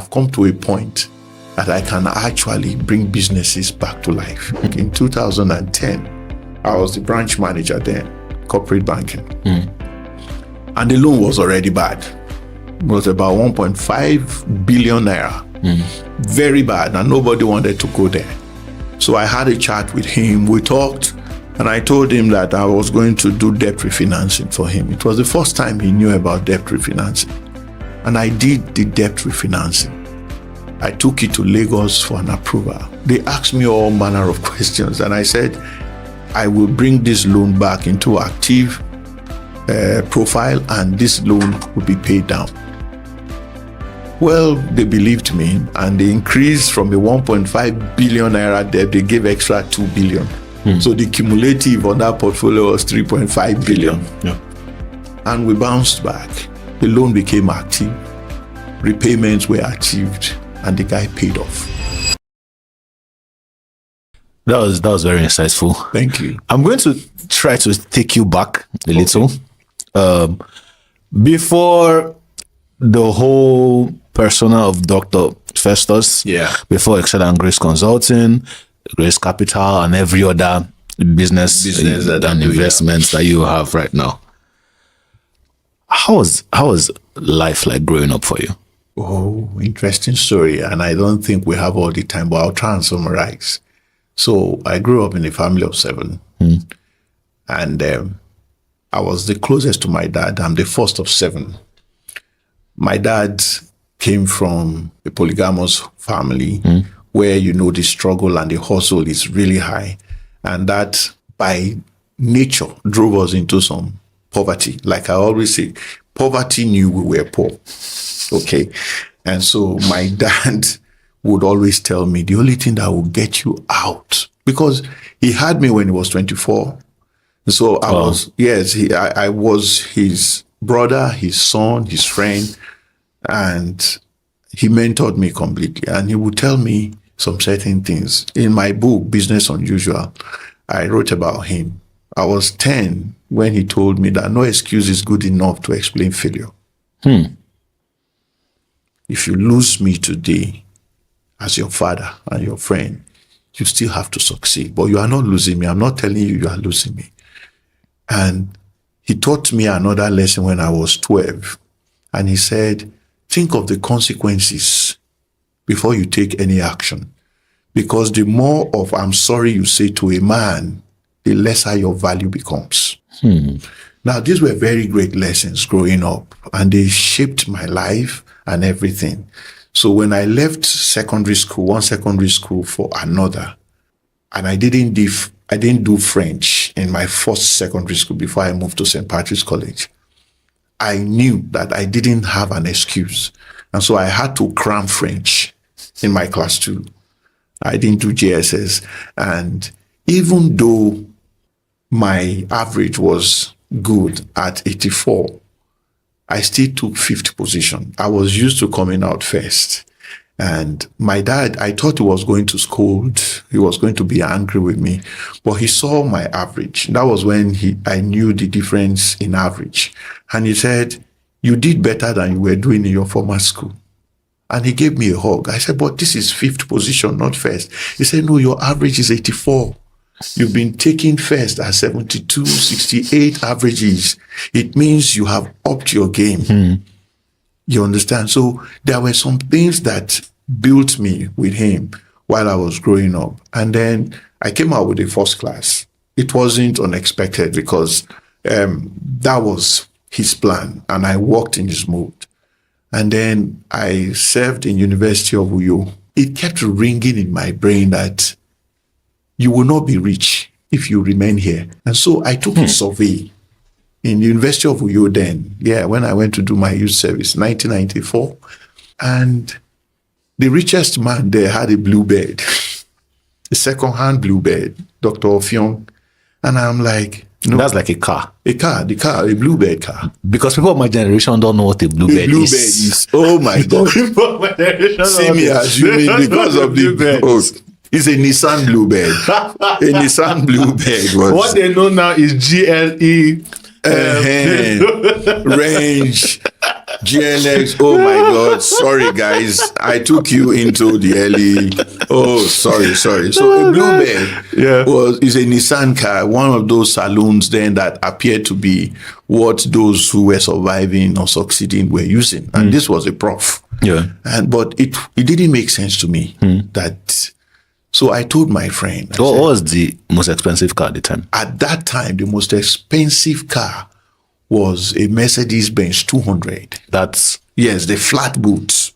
have come to a point that I can actually bring businesses back to life. In 2010, I was the branch manager then, corporate banking. And the loan was already bad. It was about 1.5 billion naira. Very bad, and nobody wanted to go there. So I had a chat with him. We talked, and I told him that I was going to do debt refinancing for him. It was the first time he knew about debt refinancing. And I did the debt refinancing. I took it to Lagos for an approval. They asked me all manner of questions, and I said, I will bring this loan back into active profile, and this loan will be paid down. Well, they believed me, and they increased from the 1.5 billion naira debt, they gave extra 2 billion. So the cumulative on that portfolio was 3.5 billion. Yeah. And we bounced back. The loan became active, repayments were achieved, and the guy paid off. That was very insightful. Thank you. I'm going to try to take you back a little. Before the whole persona of Dr. Festus, before Excel and Grace Consulting, Grace Capital, and every other business and investments that you have right now, how was life like growing up for you? Oh, interesting story. And I don't think we have all the time, but I'll try and summarize. So I grew up in a family of 7. And I was the closest to my dad. I'm the first of 7. My dad came from a polygamous family where, the struggle and the hustle is really high. And that by nature drove us into some poverty. Like I always say, poverty knew we were poor. Okay. And so my dad would always tell me the only thing that will get you out, because he had me when he was 24. So I was his brother, his son, his friend, and he mentored me completely. And he would tell me some certain things. In my book, Business Unusual, I wrote about him. I was 10 when he told me that no excuse is good enough to explain failure. If you lose me today as your father and your friend, you still have to succeed. But you are not losing me. I'm not telling you are losing me. And he taught me another lesson when I was 12. And he said, think of the consequences before you take any action. Because the more of I'm sorry you say to a man, the lesser your value becomes. Now, these were very great lessons growing up, and they shaped my life and everything. So when I left secondary school, one secondary school for another, and I didn't do French in my first secondary school before I moved to St. Patrick's College, I knew that I didn't have an excuse. And so I had to cram French in my class 2. I didn't do JSS. And even though my average was good at 84, I still took 5th position. I was used to coming out first. And my dad, I thought he was going to scold. He was going to be angry with me. But he saw my average. That was when I knew the difference in average. And he said, you did better than you were doing in your former school. And he gave me a hug. I said, but this is 5th position, not first. He said, no, your average is 84. You've been taking first at 72, 68 averages. It means you have upped your game. You understand? So there were some things that built me with him while I was growing up. And then I came out with a first class. It wasn't unexpected because that was his plan, and I worked in his mood. And then I served in University of Uyo. It kept ringing in my brain that you will not be rich if you remain here. And so I took a survey in the University of Uyo then, when I went to do my youth service, 1994. And the richest man there had a bluebird, a second-hand bluebird, Dr. Ofiong. And I'm like, no. That's like a car. A bluebird car. Because people of my generation don't know what a bluebird is. Oh my God. People of my generation see me assuming because of the bluebird. It's a Nissan Bluebird. A Nissan Bluebird. What they know now is GLE. Range. GNX, oh my God, sorry guys, I took you into the early. Oh, sorry. So a Bluebird is a Nissan car, one of those saloons then that appeared to be what those who were surviving or succeeding were using, and this was a prof. But it didn't make sense to me that. So I told my friend. What was the most expensive car at the time? At that time, the most expensive car was a Mercedes-Benz 200. Yes, the flat boot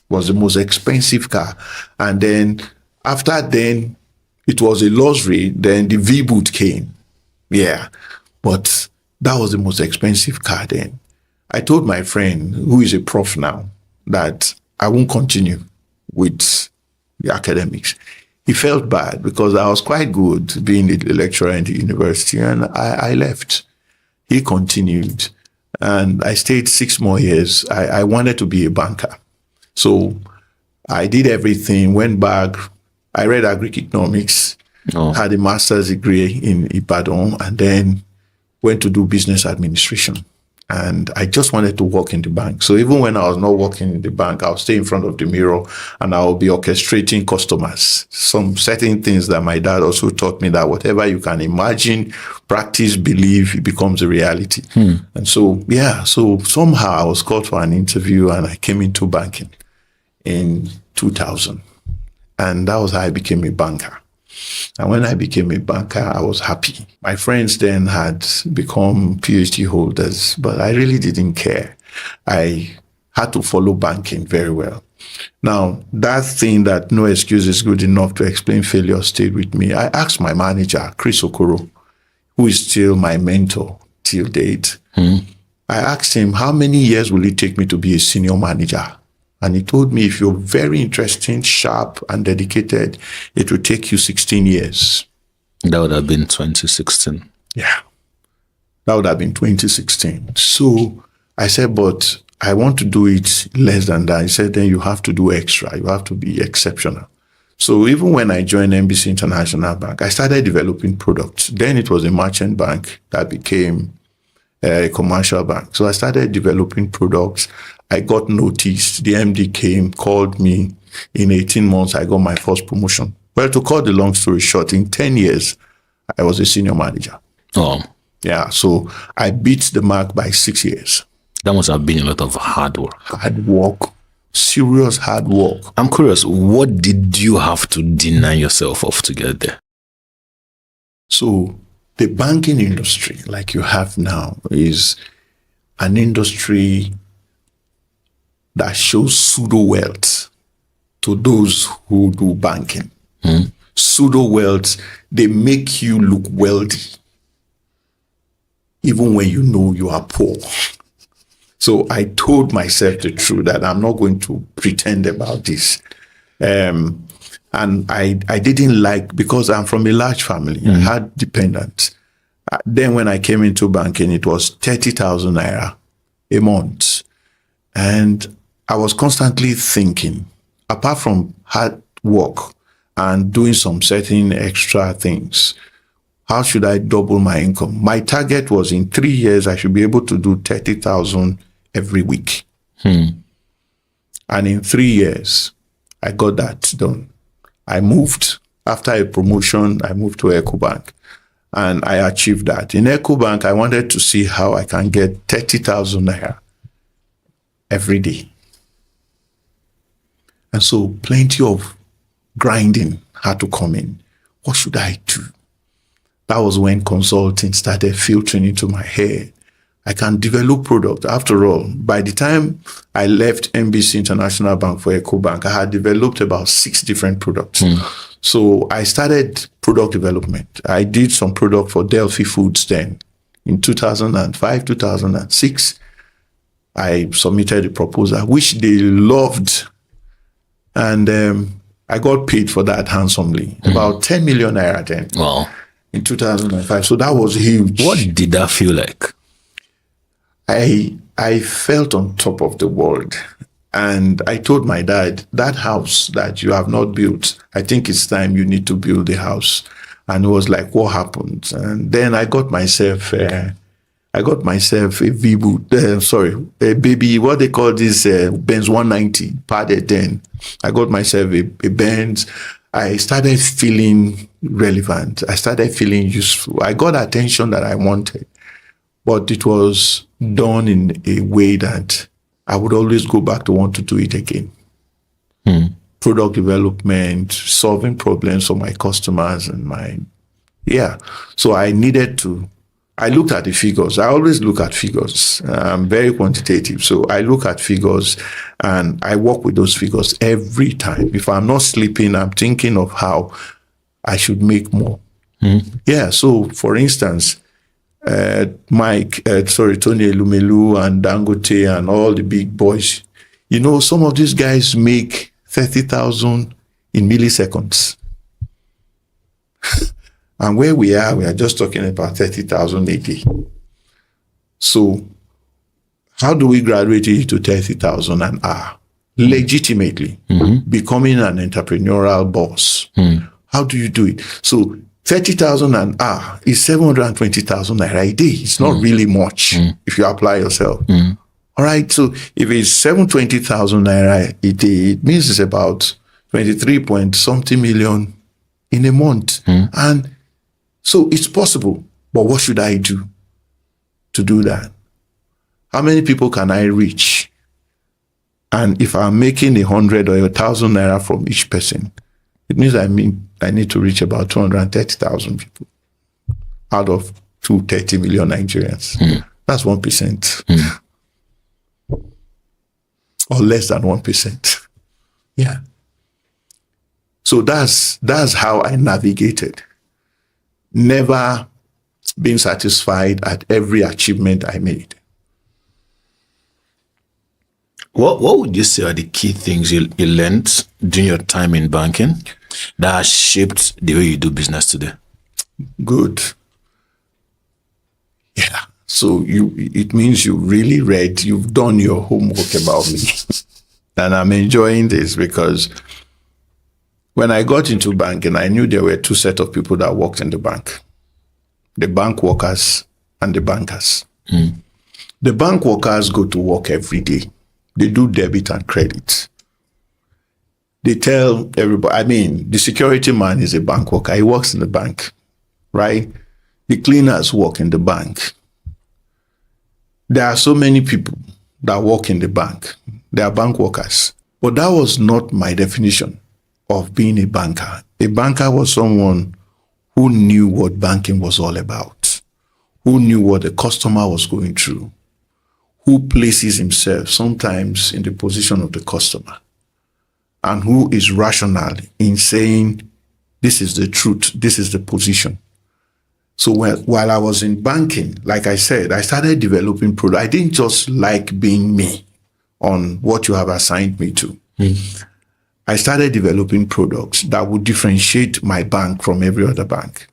was the most expensive car. And then after then, it was a luxury. Then the V-boot came. Yeah. But that was the most expensive car then. I told my friend, who is a prof now, that I won't continue with the academics. He felt bad because I was quite good being the lecturer in the university, and I left. He continued, and I stayed 6 more years. I wanted to be a banker. So I did everything, went back. I read agri-economics, had a master's degree in Ibadan, and then went to do business administration. And I just wanted to work in the bank. So even when I was not working in the bank, I'll stay in front of the mirror and I'll be orchestrating customers. Some certain things that my dad also taught me, that whatever you can imagine, practice, believe, it becomes a reality. And so, so somehow I was called for an interview and I came into banking in 2000. And that was how I became a banker. And when I became a banker, I was happy. My friends then had become PhD holders, but I really didn't care. I had to follow banking very well. Now, that thing that no excuse is good enough to explain failure stayed with me. I asked my manager, Chris Okoro, who is still my mentor till date. I asked him, how many years will it take me to be a senior manager? And he told me, if you're very interesting, sharp, and dedicated, it will take you 16 years. That would have been 2016. Yeah. That would have been 2016. So I said, but I want to do it less than that. He said, then you have to do extra. You have to be exceptional. So even when I joined NBC International Bank, I started developing products. Then it was a merchant bank that became a commercial bank. So I started developing products. I got noticed. The MD came, called me. In 18 months, I got my first promotion. Well, to cut the long story short, in 10 years, I was a senior manager. Oh. Yeah, so I beat the mark by 6 years. That must have been a lot of hard work. Hard work. Serious hard work. I'm curious, what did you have to deny yourself of to get there? So the banking industry, like you have now, is an industry that shows pseudo wealth to those who do banking. Pseudo wealth, they make you look wealthy, even when you know you are poor. So I told myself the truth that I'm not going to pretend about this. And I didn't like, because I'm from a large family, I had dependents. Then when I came into banking, it was 30,000 naira a month. And I was constantly thinking, apart from hard work and doing some certain extra things, how should I double my income? My target was in 3 years, I should be able to do 30,000 every week. And in 3 years, I got that done. I moved, after a promotion, I moved to EcoBank and I achieved that. In EcoBank, I wanted to see how I can get 30,000 naira every day. And so plenty of grinding had to come in. What should I do? That was when consulting started filtering into my head. I can develop product. After all, by the time I left NBC International Bank for EcoBank, I had developed about 6 different products. So I started product development. I did some product for Delphi Foods then. In 2005, 2006, I submitted a proposal, which they loved. And I got paid for that handsomely, about 10 million naira then. Wow. In 2005. So that was huge. What did that feel like? I felt on top of the world. And I told my dad, that house that you have not built, I think it's time you need to build a house. And it was like, what happened? And then I got myself, I I got myself a a baby, what they call this Benz 190, padded then. I got myself a Benz. I started feeling relevant. I started feeling useful. I got attention that I wanted, but it was done in a way that I would always go back to want to do it again. Product development, solving problems for my customers so I looked at the figures. I always look at figures. I'm very quantitative. So I look at figures and I work with those figures every time. If I'm not sleeping, I'm thinking of how I should make more. Yeah. So for instance, Tony Elumelu and Dangote and all the big boys, some of these guys make 30,000 in milliseconds. And where we are just talking about 30,000 a day. So how do we graduate it to 30,000 an hour? Legitimately, becoming an entrepreneurial boss. How do you do it? So 30,000 an hour is 720,000 naira a day. It's not really much if you apply yourself. All right. So if it's 720,000 naira a day, it means it's about 23 point something million in a month. And so it's possible, but what should I do to do that? How many people can I reach? And if I'm making 100 or 1,000 naira from each person, it means I need to reach about 230,000 people out of 230 million Nigerians. That's 1%. Or less than 1%. Yeah. So that's how I navigated. Never being satisfied at every achievement I made. What would you say are the key things you learned during your time in banking that has shaped the way you do business today? Good. Yeah. So it means you really read, you've done your homework about me. And I'm enjoying this because when I got into banking, I knew there were two sets of people that worked in the bank. The bank workers and the bankers. The bank workers go to work every day. They do debit and credit. They tell everybody, the security man is a bank worker. He works in the bank, right? The cleaners work in the bank. There are so many people that work in the bank. They are bank workers. But that was not my definition of being a banker. A banker was someone who knew what banking was all about, who knew what the customer was going through, who places himself sometimes in the position of the customer, and who is rational in saying, this is the truth, this is the position. So while I was in banking, like I said, I started developing products. I didn't just like being me on what you have assigned me to. I started developing products that would differentiate my bank from every other bank.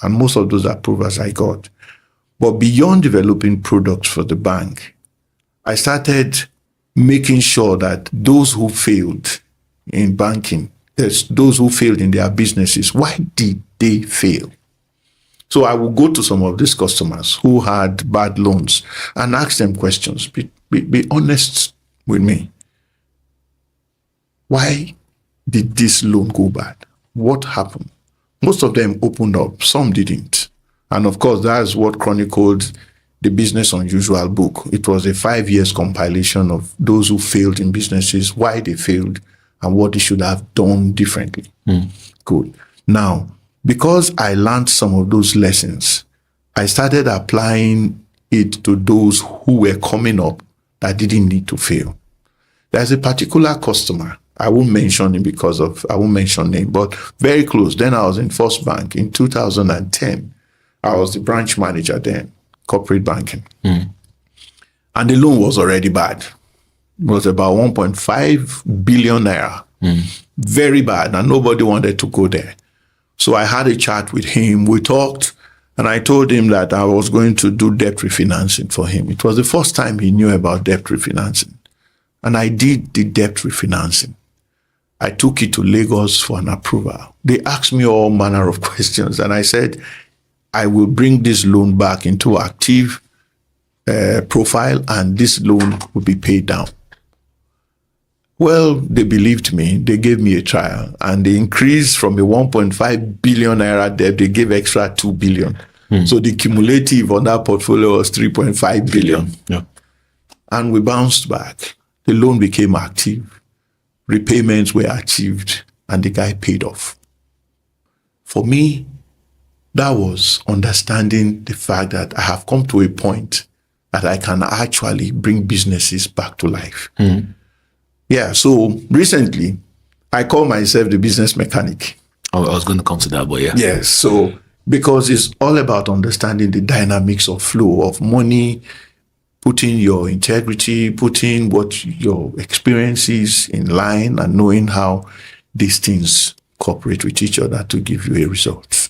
And most of those approvals I got. But beyond developing products for the bank, I started making sure that those who failed in banking, those who failed in their businesses, why did they fail? So I will go to some of these customers who had bad loans and ask them questions. Be honest with me. Why did this loan go bad? What happened? Most of them opened up. Some didn't. And of course, that's what chronicled the Business Unusual book. It was a 5 years compilation of those who failed in businesses, why they failed, and what they should have done differently. Good. Now, because I learned some of those lessons, I started applying it to those who were coming up that didn't need to fail. There's a particular customer. I won't mention him I won't mention name, but very close. Then I was in First Bank in 2010. I was the branch manager then, corporate banking. And the loan was already bad. It was about 1.5 billion naira. Very bad. And nobody wanted to go there. So I had a chat with him. We talked, and I told him that I was going to do debt refinancing for him. It was the first time he knew about debt refinancing. And I did the debt refinancing. I took it to Lagos for an approval. They asked me all manner of questions, and I said, I will bring this loan back into active profile, and this loan would be paid down. Well, they believed me. They gave me a trial, and they increased from a 1.5 billion naira debt. They gave extra 2 billion. So the cumulative on that portfolio was 3.5 billion. Yeah. And we bounced back. The loan became active. Repayments were achieved, and the guy paid off. For me, that was understanding the fact that I have come to a point that I can actually bring businesses back to life. Yeah, so recently, I call myself the business mechanic. I was going to come to that, but yeah. Yes, so because it's all about understanding the dynamics of flow of money, putting your integrity, putting what your experiences in line, and knowing how these things cooperate with each other to give you a result.